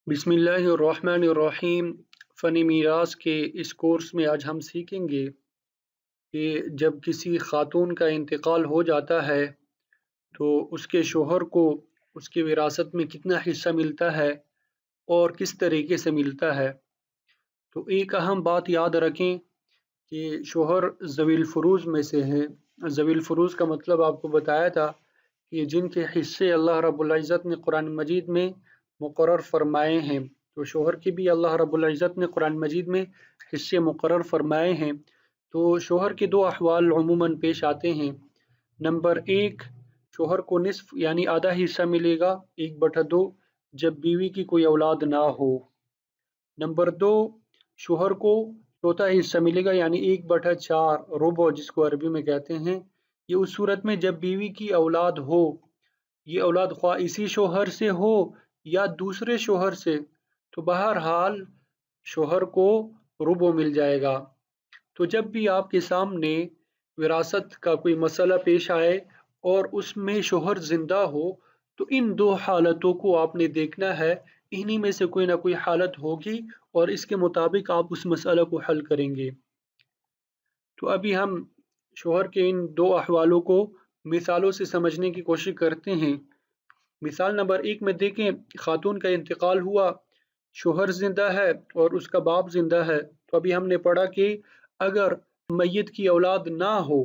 بسم اللہ الرحمن الرحیم۔ فن میراث کے اس کورس میں آج ہم سیکھیں گے کہ جب کسی خاتون کا انتقال ہو جاتا ہے تو اس کے شوہر کو اس کی وراثت میں کتنا حصہ ملتا ہے اور کس طریقے سے ملتا ہے۔ تو ایک اہم بات یاد رکھیں کہ شوہر ذوی الفروض میں سے ہے۔ ذوی الفروض کا مطلب آپ کو بتایا تھا کہ جن کے حصے اللہ رب العزت نے قرآن مجید میں مقرر فرمائے ہیں، تو شوہر کی بھی اللہ رب العزت نے قرآن مجید میں حصے مقرر فرمائے ہیں۔ تو شوہر کے دو احوال عموماً پیش آتے ہیں۔ نمبر ایک، شوہر کو نصف یعنی آدھا حصہ ملے گا 1/2 جب بیوی کی کوئی اولاد نہ ہو۔ نمبر دو، شوہر کو چوتھا حصہ ملے گا یعنی 1/4 ربع جس کو عربی میں کہتے ہیں۔ یہ اس صورت میں جب بیوی کی اولاد ہو، یہ اولاد خواہ اسی شوہر سے ہو یا دوسرے شوہر سے، تو بہرحال شوہر کو ربع مل جائے گا۔ تو جب بھی آپ کے سامنے وراثت کا کوئی مسئلہ پیش آئے اور اس میں شوہر زندہ ہو تو ان دو حالتوں کو آپ نے دیکھنا ہے، انہی میں سے کوئی نہ کوئی حالت ہوگی اور اس کے مطابق آپ اس مسئلہ کو حل کریں گے۔ تو ابھی ہم شوہر کے ان دو احوالوں کو مثالوں سے سمجھنے کی کوشش کرتے ہیں۔ مثال نمبر 1 میں دیکھیں، خاتون کا انتقال ہوا، شوہر زندہ ہے اور اس کا باپ زندہ ہے۔ تو ابھی ہم نے پڑھا کہ اگر میت کی اولاد نہ ہو،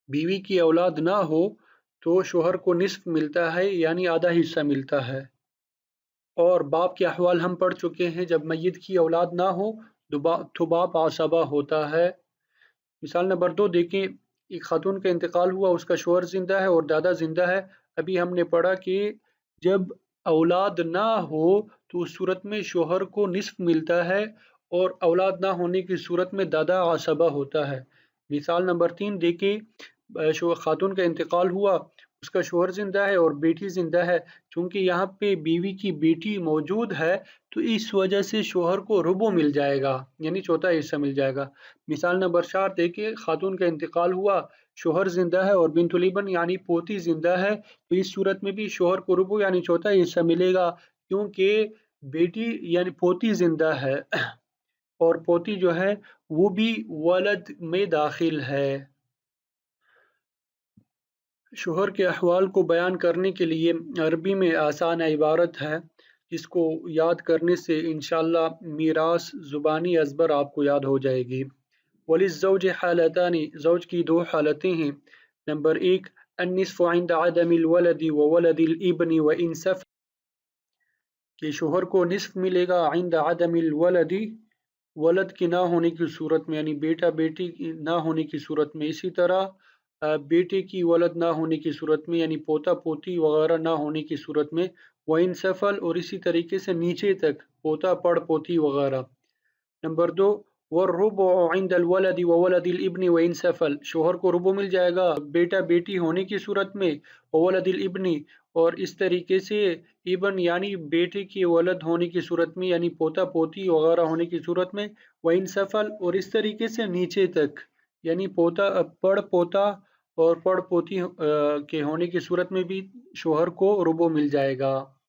بیوی کی اولاد نہ ہو، تو شوہر کو نصف ملتا ہے یعنی آدھا حصہ ملتا ہے۔ اور باپ کے احوال ہم پڑھ چکے ہیں، جب میت کی اولاد نہ ہو تو باپ عصبہ ہوتا ہے۔ مثال نمبر 2 دیکھیں، ایک خاتون کا انتقال ہوا، اس کا شوہر زندہ ہے اور دادا زندہ ہے۔ ابھی ہم نے پڑھا کہ جب اولاد نہ ہو تو اس صورت میں شوہر کو نصف ملتا ہے اور اولاد نہ ہونے کی صورت میں دادا عصبہ ہوتا ہے۔ مثال نمبر 3 دیکھیں، خاتون کا انتقال ہوا، اس کا شوہر زندہ ہے اور بیٹی زندہ ہے۔ چونکہ یہاں پہ بیوی کی بیٹی موجود ہے تو اس وجہ سے شوہر کو ربع مل جائے گا یعنی چوتھا حصہ مل جائے گا۔ مثال نمبر 4 دیکھیں، خاتون کا انتقال ہوا، شوہر زندہ ہے اور بنت الابن یعنی پوتی زندہ ہے، تو اس صورت میں بھی شوہر کو ربع یعنی چوتھا حصہ ملے گا، کیونکہ بیٹی یعنی پوتی زندہ ہے اور پوتی جو ہے وہ بھی ولد میں داخل ہے۔ شوہر کے احوال کو بیان کرنے کے لیے عربی میں آسان عبارت ہے جس کو یاد کرنے سے انشاءاللہ میراث زبانی ازبر آپ کو یاد ہو جائے گی۔ وَلِلزَّوْجِ حَالَتَانِ، زوج کی دو حالتیں ہیں۔ نمبر 1، النصف عند عدم الولد وولد الابن وإن سفل، کہ شوہر کو نصف ملے گا عند عدم الولد، ولد کی نہ ہونے کی صورت میں یعنی بیٹا بیٹی نہ ہونے کی صورت میں، اسی طرح بیٹے کی ولد نہ ہونے کی صورت میں یعنی پوتا پوتی وغیرہ نہ ہونے کی صورت میں، وَإِن سفل، اور اسی طریقے سے نیچے تک پوتا پڑ پوتی وغیرہ۔ نمبر 2، والربع عند الولد وولد الابن وإن سفل، شوہر کو ربع مل جائے گا بیٹا بیٹی ہونے کی صورت میں، وولد الابن، اور اس طریقے سے ابن یعنی بیٹے کی ولد ہونے کی صورت میں یعنی پوتا پوتی وغیرہ ہونے کی صورت میں، وإن سفل، اور اس طریقے سے نیچے تک یعنی پوتا پڑ پوتا اور پڑ پوتی کے ہونے کی صورت میں بھی شوہر کو ربع مل جائے گا۔